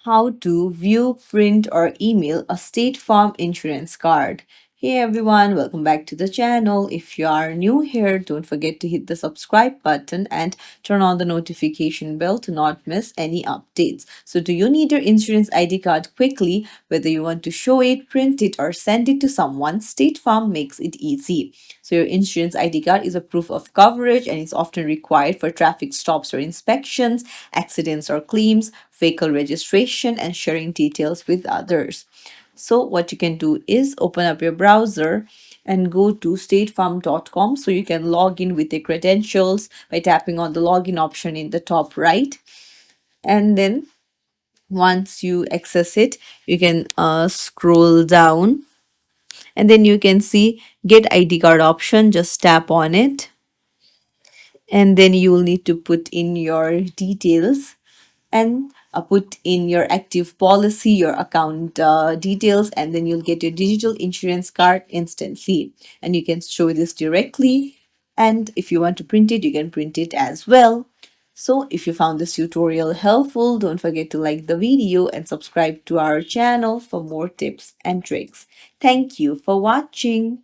How to view, print, or email a State Farm insurance card. Hey everyone, welcome back to the channel. If you are new here, don't forget to hit the subscribe button and turn on the notification bell to not miss any updates. So, do you need your insurance ID card quickly? Whether you want to show it, print it, or send it to someone, State Farm makes it easy. So, your insurance ID card is a proof of coverage and is often required for traffic stops or inspections, accidents or claims, vehicle registration, and sharing details with others. So, what you can do is open up your browser and go to statefarm.com so you can log in with your credentials by tapping on the login option in the top right. And then once you access it, you can scroll down and then you can see get ID card option. Just tap on it and then you will need to put in your details and put in your active policy, your account details, and then you'll get your digital insurance card instantly. And you can show this directly. And if you want to print it, you can print it as well. So if you found this tutorial helpful, don't forget to like the video and subscribe to our channel for more tips and tricks. Thank you for watching.